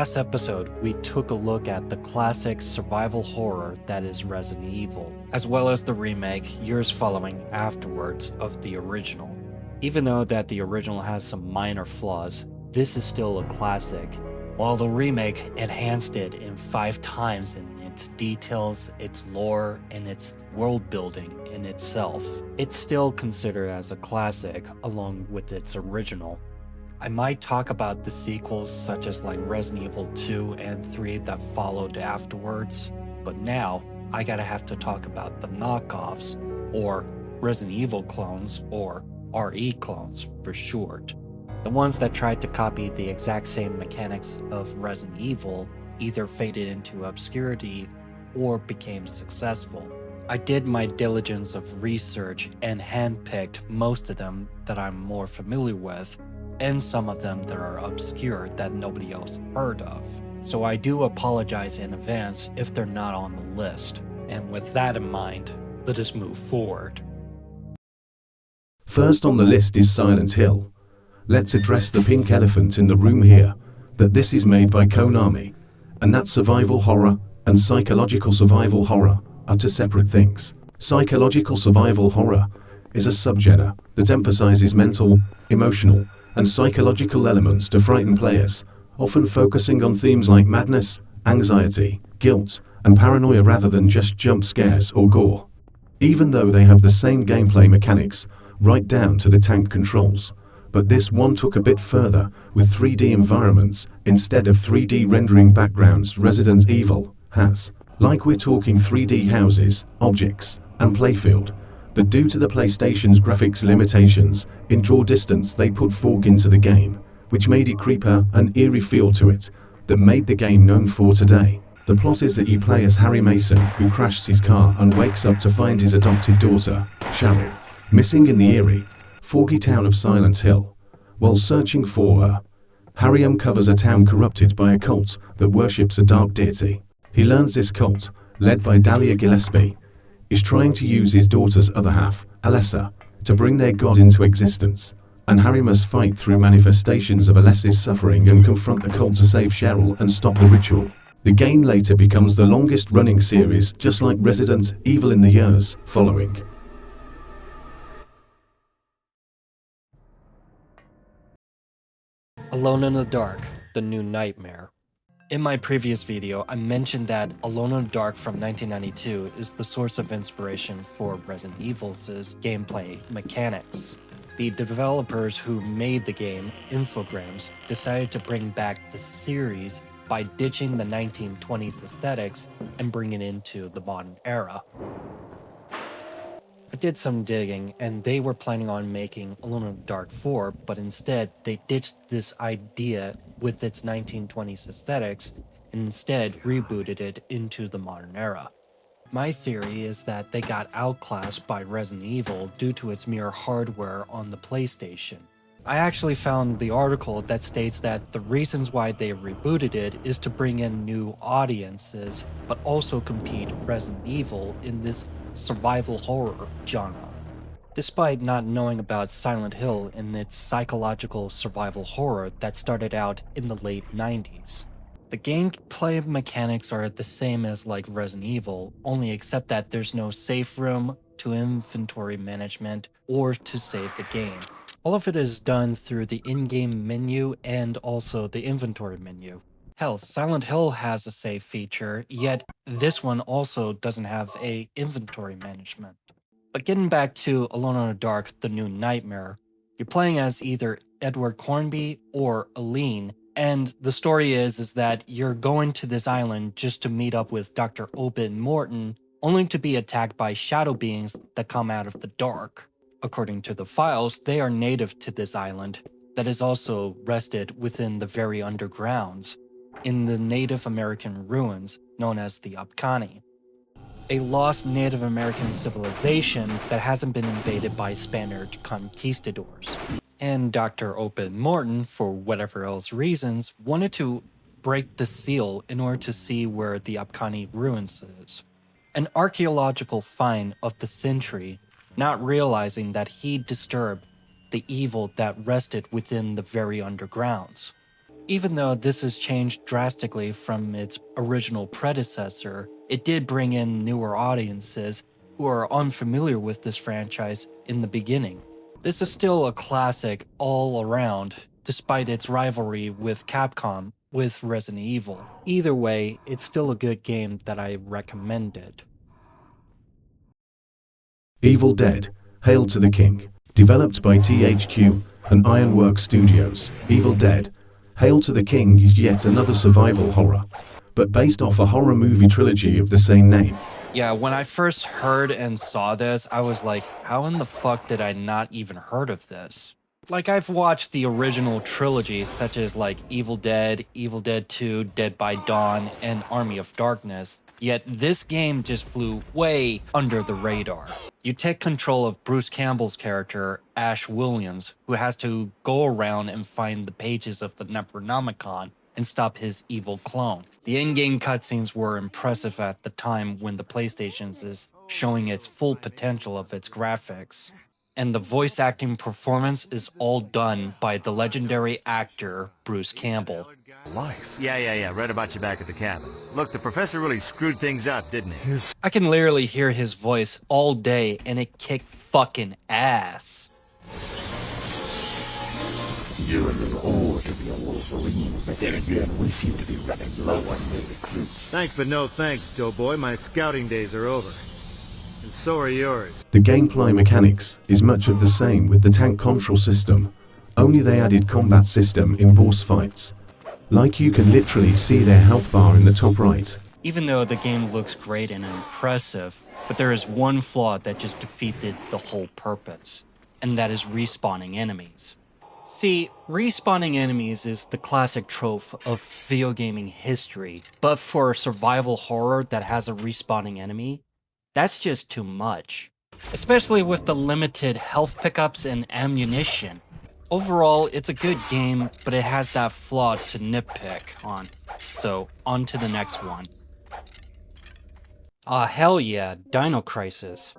last episode, we took a look at the classic survival horror that is Resident Evil, as well as the remake years following afterwards of the original. Even though that the original has some minor flaws, this is still a classic, while the remake enhanced it in 5 times in its details, its lore, and its world building in itself. It's still considered as a classic along with its original. I might talk about the sequels such as like Resident Evil 2 and 3 that followed afterwards, but now I gotta have to talk about the knockoffs, or Resident Evil clones, or RE clones for short. The ones that tried to copy the exact same mechanics of Resident Evil either faded into obscurity or became successful. I did my diligence of research and handpicked most of them that I'm more familiar with, and some of them that are obscure that nobody else heard of. So I do apologize in advance if they're not on the list. And with that in mind, let us move forward. First on the list is Silent Hill. Let's address the pink elephant in the room here, that this is made by Konami, and that survival horror and psychological survival horror are two separate things. Psychological survival horror is a subgenre that emphasizes mental, emotional, and psychological elements to frighten players, often focusing on themes like madness, anxiety, guilt, and paranoia rather than just jump scares or gore. Even though they have the same gameplay mechanics, right down to the tank controls, but this one took a bit further with 3D environments instead of 3D rendering backgrounds Resident Evil has. Like we're talking 3D houses, objects, and playfield. But due to the PlayStation's graphics limitations, in draw distance they put fog into the game, which made it creeper and eerie feel to it, that made the game known for today. The plot is that you play as Harry Mason, who crashes his car and wakes up to find his adopted daughter, Cheryl, missing in the eerie, foggy town of Silent Hill. While searching for her, Harry uncovers a town corrupted by a cult that worships a dark deity. He learns this cult, led by Dahlia Gillespie, is trying to use his daughter's other half, Alessa, to bring their god into existence, and Harry must fight through manifestations of Alessa's suffering and confront the cult to save Cheryl and stop the ritual. The game later becomes the longest running series, just like Resident Evil in the years following. Alone in the Dark, The New Nightmare. In my previous video, I mentioned that Alone in the Dark from 1992 is the source of inspiration for Resident Evil's gameplay mechanics. The developers who made the game, Infogrames, decided to bring back the series by ditching the 1920s aesthetics and bringing it into the modern era. I did some digging, and they were planning on making Alone in the Dark 4, but instead they ditched this idea with its 1920s aesthetics and instead rebooted it into the modern era. My theory is that they got outclassed by Resident Evil due to its mere hardware on the PlayStation. I actually found the article that states that the reasons why they rebooted it is to bring in new audiences, but also compete Resident Evil in this survival horror genre. Despite not knowing about Silent Hill and its psychological survival horror that started out in the late 90s. The gameplay mechanics are the same as like Resident Evil, only except that there's no safe room to inventory management or to save the game. All of it is done through the in-game menu and also the inventory menu. Hell, Silent Hill has a save feature, yet this one also doesn't have a inventory management. But getting back to Alone in the Dark, The New Nightmare, you're playing as either Edward Cornby or Aline, and the story is that you're going to this island just to meet up with Dr. Obed Morton, only to be attacked by shadow beings that come out of the dark. According to the files, they are native to this island that is also rested within the very undergrounds, in the Native American ruins known as the Abkhani, a lost Native American civilization that hasn't been invaded by Spaniard conquistadors. And Dr. Obed Morton, for whatever else reasons, wanted to break the seal in order to see where the Abkhani ruins is. An archaeological find of the century, not realizing that he disturbed the evil that rested within the very undergrounds. Even though this has changed drastically from its original predecessor, it did bring in newer audiences who are unfamiliar with this franchise in the beginning. This is still a classic all around, despite its rivalry with Capcom with Resident Evil. Either way, it's still a good game that I recommended. Evil Dead, Hail to the King. Developed by THQ and Ironworks Studios, Evil Dead, Hail to the King is yet another survival horror, but based off a horror movie trilogy of the same name. Yeah, when I first heard and saw this, I was like, how in the fuck did I not even heard of this? Like, I've watched the original trilogy, such as like Evil Dead 2, Dead by Dawn, and Army of Darkness, yet this game just flew way under the radar. You take control of Bruce Campbell's character, Ash Williams, who has to go around and find the pages of the Necronomicon and stop his evil clone. The in-game cutscenes were impressive at the time when the PlayStation is showing its full potential of its graphics. And the voice acting performance is all done by the legendary actor Bruce Campbell. Yeah, read about you back at the cabin. Look, the professor really screwed things up, didn't he? I can literally hear his voice all day and it kicked fucking ass. You're a little old to be a Wolverine, but then again, we seem to be running low on new recruits. Thanks, but no thanks, Doughboy. My scouting days are over. And so are yours. The gameplay mechanics is much of the same with the tank control system, only they added combat system in boss fights. Like you can literally see their health bar in the top right. Even though the game looks great and impressive, but there is one flaw that just defeated the whole purpose, and that is respawning enemies. See, respawning enemies is the classic trope of video gaming history, but for a survival horror that has a respawning enemy, that's just too much. Especially with the limited health pickups and ammunition. Overall, it's a good game, but it has that flaw to nitpick on. So, on to the next one. Hell yeah, Dino Crisis.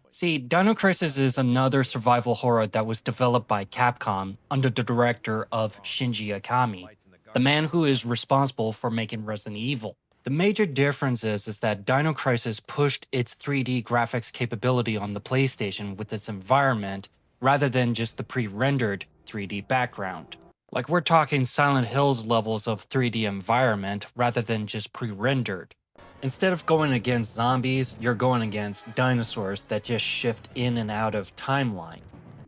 See, Dino Crisis is another survival horror that was developed by Capcom under the director of Shinji Ikami, the man who is responsible for making Resident Evil. The major difference is that Dino Crisis pushed its 3D graphics capability on the PlayStation with its environment rather than just the pre-rendered 3D background. Like, we're talking Silent Hills levels of 3D environment rather than just pre-rendered. Instead of going against zombies, you're going against dinosaurs that just shift in and out of timeline.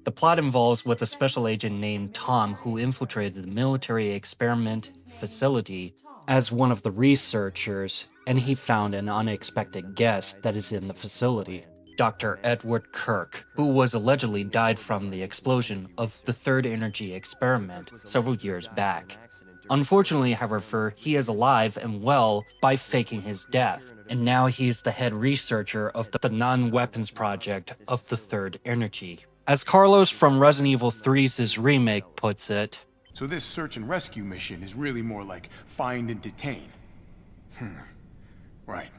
The plot involves with a special agent named Tom who infiltrated the military experiment facility as one of the researchers, and he found an unexpected guest that is in the facility, Dr. Edward Kirk, who was allegedly died from the explosion of the Third Energy experiment several years back. Unfortunately, however, he is alive and well by faking his death, and now he's the head researcher of the non-weapons project of the Third Energy. As Carlos from Resident Evil 3's remake puts it, so this search and rescue mission is really more like find and detain. Right.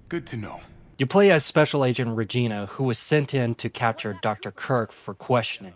Good to know. You play as Special Agent Regina, who was sent in to capture Dr. Kirk for questioning.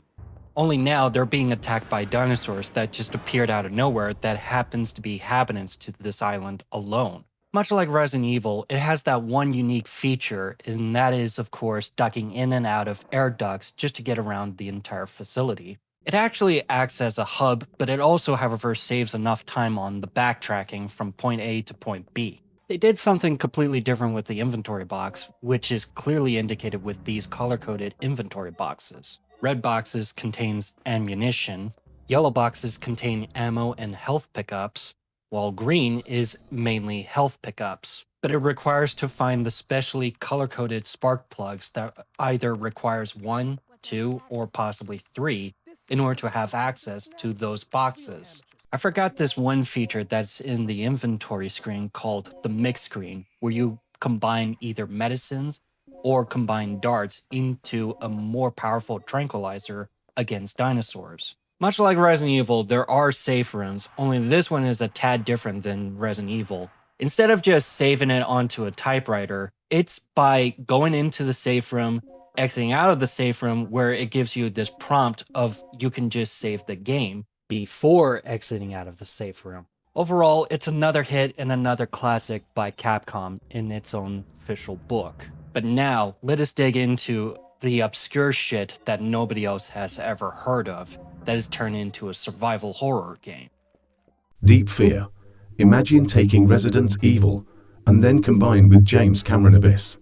Only now they're being attacked by dinosaurs that just appeared out of nowhere that happens to be inhabitants to this island alone. Much like Resident Evil, it has that one unique feature, and that is, of course, ducking in and out of air ducts just to get around the entire facility. It actually acts as a hub, but it also, however, saves enough time on the backtracking from point A to point B. They did something completely different with the inventory box, which is clearly indicated with these color-coded inventory boxes. Red boxes contains ammunition, yellow boxes contain ammo and health pickups, while green is mainly health pickups. But it requires to find the specially color-coded spark plugs that either requires 1, 2, or possibly 3 in order to have access to those boxes. I forgot this one feature that's in the inventory screen called the mix screen, where you combine either medicines or combine darts into a more powerful tranquilizer against dinosaurs. Much like Resident Evil, there are safe rooms, only this one is a tad different than Resident Evil. Instead of just saving it onto a typewriter, it's by going into the safe room, exiting out of the safe room where it gives you this prompt of you can just save the game before exiting out of the safe room. Overall, it's another hit and another classic by Capcom in its own official book. But now, let us dig into the obscure shit that nobody else has ever heard of that is turned into a survival horror game. Deep Fear. Imagine taking Resident Evil and then combined with James Cameron Abyss.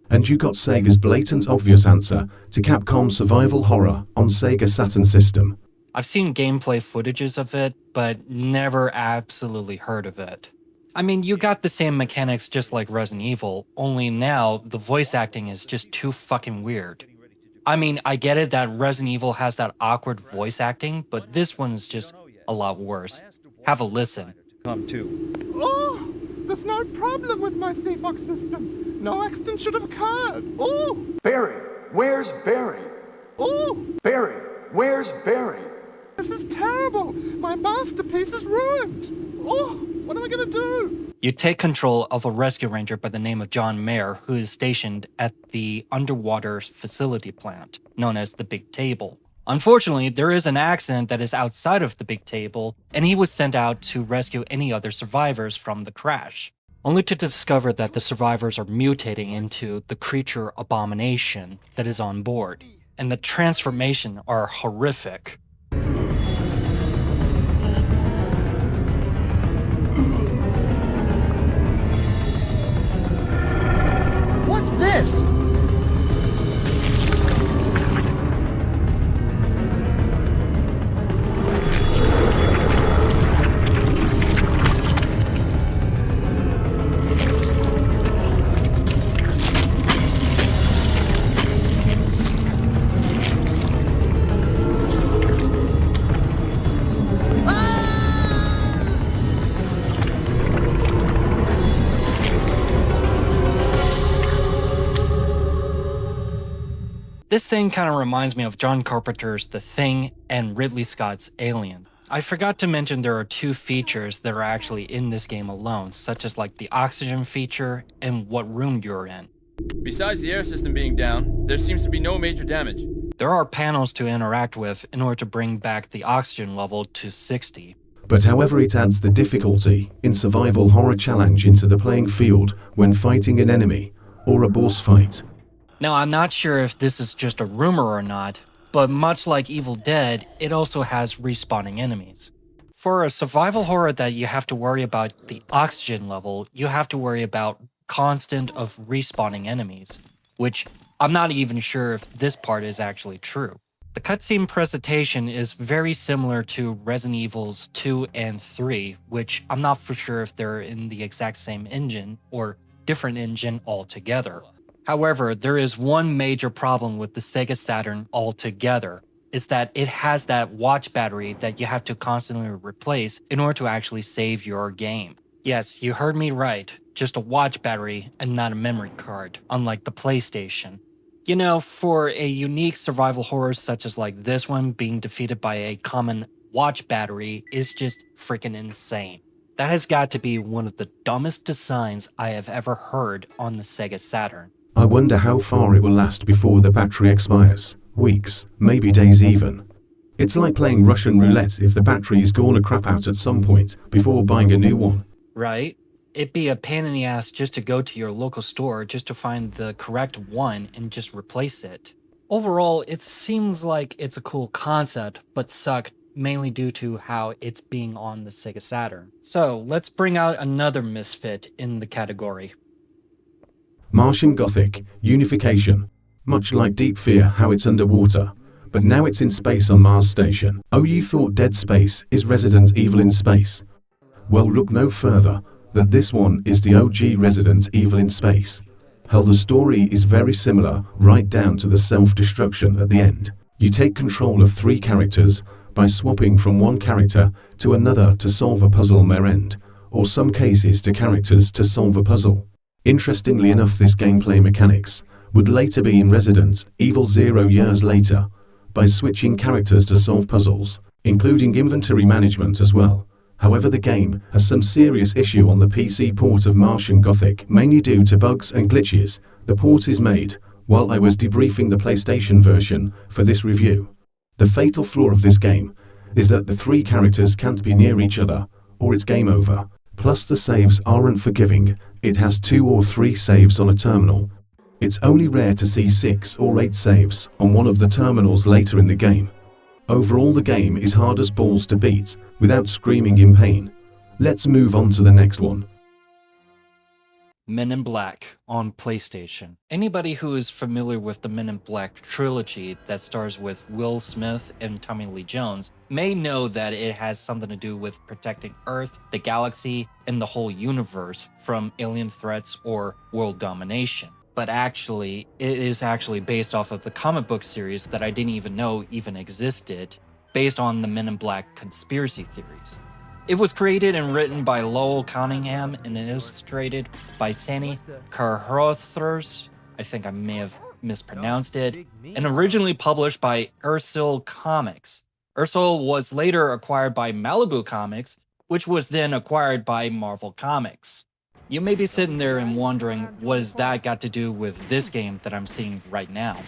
And you got Sega's blatant obvious answer to Capcom's survival horror on Sega Saturn system. I've seen gameplay footages of it, but never absolutely heard of it. I mean, you got the same mechanics just like Resident Evil, only now the voice acting is just too fucking weird. I mean, I get it that Resident Evil has that awkward voice acting, but this one is just a lot worse. Have a listen. Come too. Oh, there's no problem with my CFOX system. No accident should have occurred. Oh! Barry, where's Barry? Oh! Barry, where's Barry? This is terrible. My masterpiece is ruined. Oh, what am I gonna do? You take control of a rescue ranger by the name of John Mayer, who is stationed at the underwater facility plant, known as the Big Table. Unfortunately, there is an accident that is outside of the Big Table, and he was sent out to rescue any other survivors from the crash, only to discover that the survivors are mutating into the creature Abomination that is on board, and the transformation are horrific. What's this? This thing kind of reminds me of John Carpenter's The Thing and Ridley Scott's Alien. I forgot to mention there are two features that are actually in this game alone, such as like the oxygen feature and what room you're in. Besides the air system being down, there seems to be no major damage. There are panels to interact with in order to bring back the oxygen level to 60. But however, it adds the difficulty in survival horror challenge into the playing field when fighting an enemy or a boss fight. Now, I'm not sure if this is just a rumor or not, but much like Evil Dead, it also has respawning enemies. For a survival horror that you have to worry about the oxygen level, you have to worry about constant of respawning enemies, which I'm not even sure if this part is actually true. The cutscene presentation is very similar to Resident Evils 2 and 3, which I'm not for sure if they're in the exact same engine or different engine altogether. However, there is one major problem with the Sega Saturn altogether, is that it has that watch battery that you have to constantly replace in order to actually save your game. Yes, you heard me right, just a watch battery and not a memory card, unlike the PlayStation. You know, for a unique survival horror such as like this one, being defeated by a common watch battery is just freaking insane. That has got to be one of the dumbest designs I have ever heard on the Sega Saturn. I wonder how far it will last before the battery expires. Weeks, maybe days even. It's like playing Russian roulette if the battery is gonna crap out at some point before buying a new one. Right? It'd be a pain in the ass just to go to your local store just to find the correct one and just replace it. Overall, it seems like it's a cool concept, but sucked mainly due to how it's being on the Sega Saturn. So let's bring out another misfit in the category. Martian Gothic, Unification. Much like Deep Fear, how it's underwater, but now it's in space on Mars Station. Oh, you thought Dead Space is Resident Evil in space? Well, look no further, that this one is the OG Resident Evil in space. Hell, the story is very similar, right down to the self-destruction at the end. You take control of 3 characters by swapping from one character to another to solve a puzzle on their end, or some cases to characters to solve a puzzle. Interestingly enough, this gameplay mechanics would later be in Resident Evil 0 years later, by switching characters to solve puzzles, including inventory management as well. However, the game has some serious issue on the PC port of Martian Gothic, mainly due to bugs and glitches. The port is made while I was debriefing the PlayStation version for this review. The fatal flaw of this game is that the 3 characters can't be near each other, or it's game over. Plus the saves aren't forgiving, it has 2 or 3 saves on a terminal. It's only rare to see 6 or 8 saves on one of the terminals later in the game. Overall the game is hard as balls to beat, without screaming in pain. Let's move on to the next one. Men in Black on PlayStation. Anybody who is familiar with the Men in Black trilogy that stars with Will Smith and Tommy Lee Jones may know that it has something to do with protecting Earth, the galaxy, and the whole universe from alien threats or world domination. But actually, it is actually based off of the comic book series that I didn't even know even existed, based on the Men in Black conspiracy theories. It was created and written by Lowell Cunningham and illustrated by Sandy Carruthers. I think I may have mispronounced it. And originally published by Ursul Comics. Ursul was later acquired by Malibu Comics, which was then acquired by Marvel Comics. You may be sitting there and wondering, what has that got to do with this game that I'm seeing right now?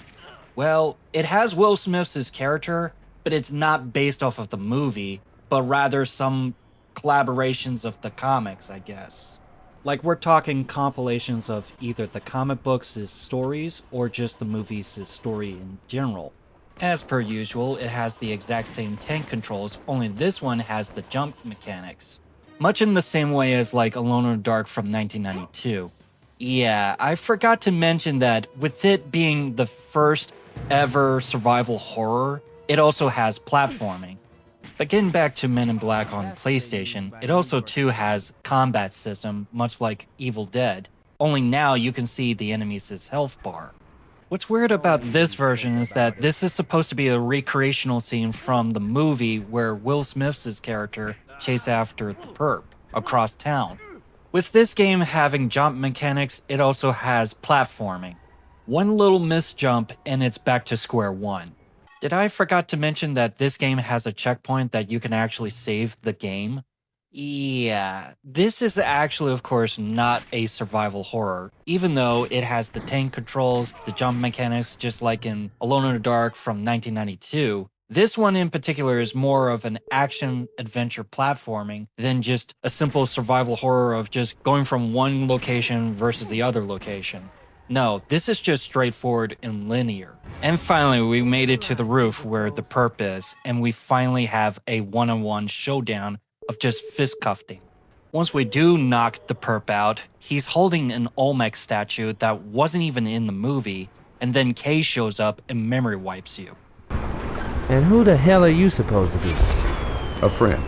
Well, it has Will Smith's character, but it's not based off of the movie, but rather some collaborations of the comics, I guess. Like, we're talking compilations of either the comic books' stories or just the movie's story in general. As per usual, it has the exact same tank controls, only this one has the jump mechanics. Much in the same way as like Alone in the Dark from 1992. Yeah, I forgot to mention that with it being the first ever survival horror, it also has platforming. But getting back to Men in Black on PlayStation, it also too has combat system, much like Evil Dead, only now you can see the enemy's health bar. What's weird about this version is that this is supposed to be a recreational scene from the movie where Will Smith's character chases after the perp across town. With this game having jump mechanics, it also has platforming. One little misjump and it's back to square one. Did I forgot to mention that this game has a checkpoint that you can actually save the game? Yeah, this is actually of course not a survival horror, even though it has the tank controls, the jump mechanics just like in Alone in the Dark from 1992. This one in particular is more of an action-adventure platforming than just a simple survival horror of just going from one location versus the other location. No, this is just straightforward and linear. And finally, we made it to the roof where the perp is, and we finally have a one-on-one showdown of just fist cuffing. Once we do knock the perp out, he's holding an Olmec statue that wasn't even in the movie, and then Kay shows up and memory wipes you. And who the hell are you supposed to be? A friend.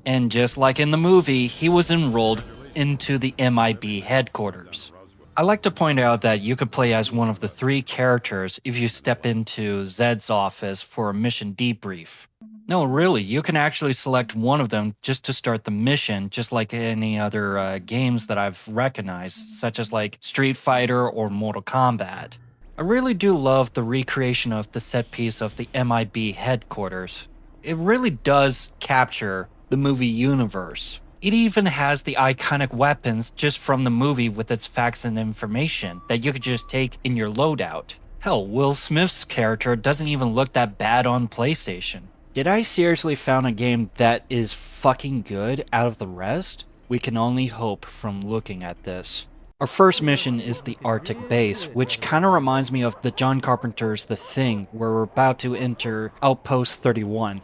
And just like in the movie, he was enrolled into the MIB headquarters. I like to point out that you could play as one of the 3 characters if you step into Zed's office for a mission debrief. No, really, you can actually select one of them just to start the mission, just like any other games that I've recognized, such as like Street Fighter or Mortal Kombat. I really do love the recreation of the set piece of the MIB headquarters. It really does capture the movie universe. It even has the iconic weapons just from the movie with its facts and information that you could just take in your loadout. Hell, Will Smith's character doesn't even look that bad on PlayStation. Did I seriously found a game that is fucking good out of the rest? We can only hope from looking at this. Our first mission is the Arctic base, which kinda reminds me of the John Carpenter's The Thing, where we're about to enter Outpost 31.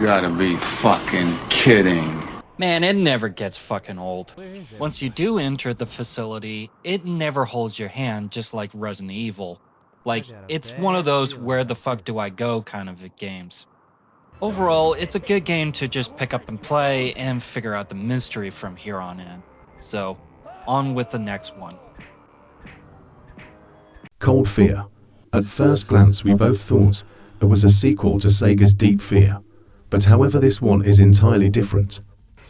You gotta be fucking kidding. Man, it never gets fucking old. Once you do enter the facility, it never holds your hand, just like Resident Evil. Like, it's one of those where the fuck do I go kind of games. Overall, it's a good game to just pick up and play and figure out the mystery from here on in. So, on with the next one. Cold Fear. At first glance we both thought it was a sequel to Sega's Deep Fear, but however this one is entirely different.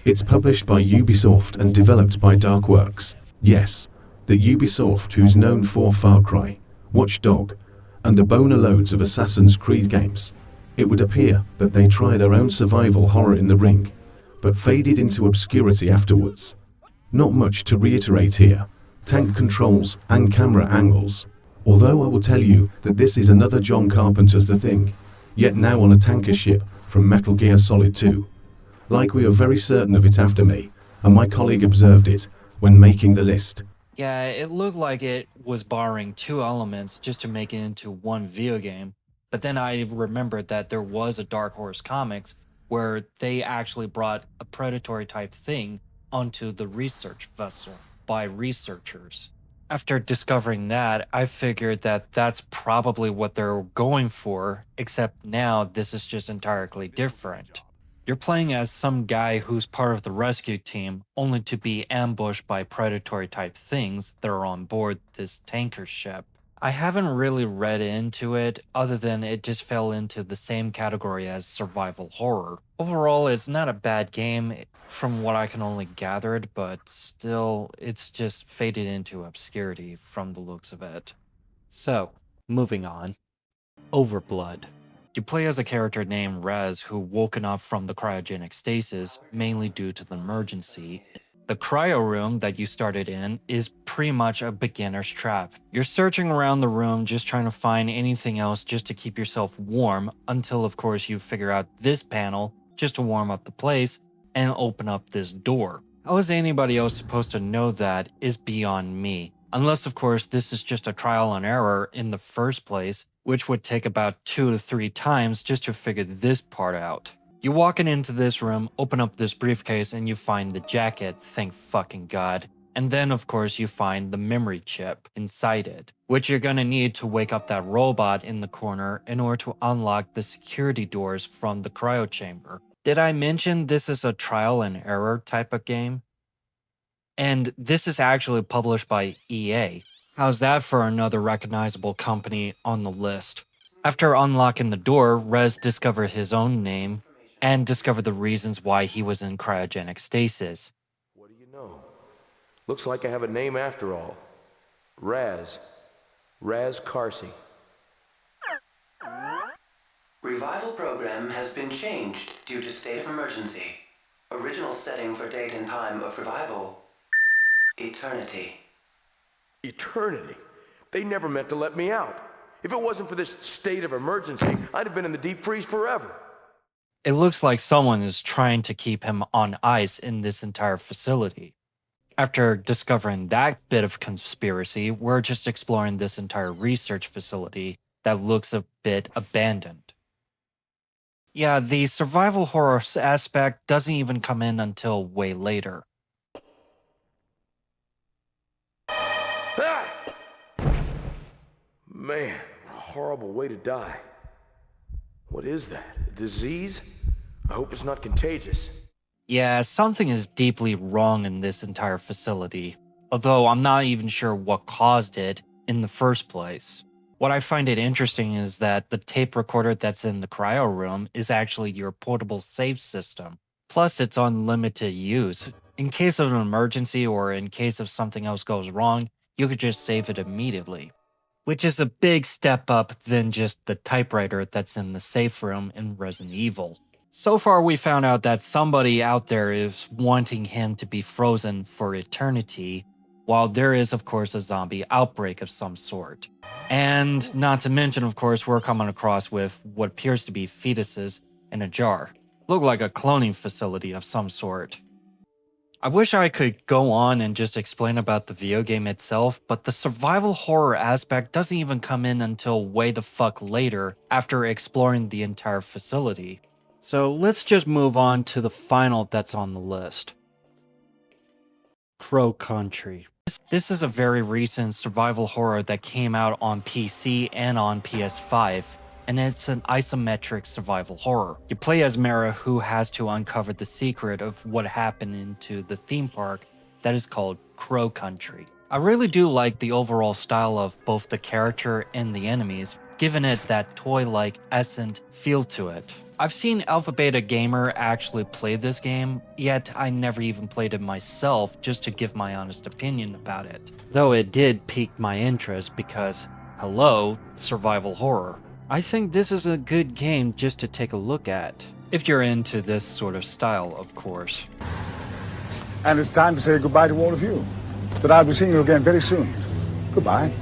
It's published by Ubisoft and developed by Darkworks. Yes, the Ubisoft who's known for Far Cry, Watch Dog, and the boner loads of Assassin's Creed games. It would appear that they tried their own survival horror in the ring, but faded into obscurity afterwards. Not much to reiterate here. Tank controls and camera angles. Although I will tell you that this is another John Carpenter's The Thing, yet now on a tanker ship from Metal Gear Solid 2. Like we are very certain of it after me, and my colleague observed it when making the list. Yeah, it looked like it was borrowing two elements just to make it into one video game. But then I remembered that there was a Dark Horse Comics where they actually brought a predatory type thing onto the research vessel by researchers. After discovering that, I figured that that's probably what they're going for, except now this is just entirely different. You're playing as some guy who's part of the rescue team, only to be ambushed by predatory type things that are on board this tanker ship. I haven't really read into it, other than it just fell into the same category as survival horror. Overall, it's not a bad game from what I can only gather, but still, it's just faded into obscurity from the looks of it. So, moving on. Overblood. You play as a character named Rez who woken up from the cryogenic stasis mainly due to the emergency. The cryo room that you started in is pretty much a beginner's trap. You're searching around the room just trying to find anything else just to keep yourself warm until of course you figure out this panel just to warm up the place and open up this door. How is anybody else supposed to know that is beyond me? Unless of course this is just a trial and error in the first place, which would take about 2 to 3 times just to figure this part out. You walk into this room, open up this briefcase, and you find the jacket, thank fucking god. And then, of course, you find the memory chip inside it, which you're gonna need to wake up that robot in the corner in order to unlock the security doors from the cryo chamber. Did I mention this is a trial and error type of game? And this is actually published by EA. How's that for another recognizable company on the list? After unlocking the door, Rez discovered his own name, and discovered the reasons why he was in cryogenic stasis. What do you know? Looks like I have a name after all. Raz. Raz Carsey. Revival program has been changed due to state of emergency. Original setting for date and time of revival: eternity. Eternity? They never meant to let me out. If it wasn't for this state of emergency, I'd have been in the deep freeze forever. It looks like someone is trying to keep him on ice in this entire facility. After discovering that bit of conspiracy, we're just exploring this entire research facility that looks a bit abandoned. Yeah, the survival horror aspect doesn't even come in until way later. Ah! Man, what a horrible way to die. What is that? A disease? I hope it's not contagious. Yeah, something is deeply wrong in this entire facility, although I'm not even sure what caused it in the first place. What I find it interesting is that the tape recorder that's in the cryo room is actually your portable save system. Plus, it's unlimited use. In case of an emergency or in case of something else goes wrong, you could just save it immediately. Which is a big step up than just the typewriter that's in the safe room in Resident Evil. So far we found out that somebody out there is wanting him to be frozen for eternity, while there is of course a zombie outbreak of some sort. And not to mention of course we're coming across with what appears to be fetuses in a jar. Look like a cloning facility of some sort. I wish I could go on and just explain about the video game itself, but the survival horror aspect doesn't even come in until way the fuck later after exploring the entire facility. So let's just move on to the final that's on the list. Crow Country. This is a very recent survival horror that came out on PC and on PS5. And it's an isometric survival horror. You play as Mara, who has to uncover the secret of what happened into the theme park that is called Crow Country. I really do like the overall style of both the character and the enemies, giving it that toy-like essence feel to it. I've seen Alpha Beta Gamer actually play this game, yet I never even played it myself just to give my honest opinion about it. Though it did pique my interest because, hello, survival horror. I think this is a good game just to take a look at, if you're into this sort of style, of course. And it's time to say goodbye to all of you, but I'll be seeing you again very soon. Goodbye.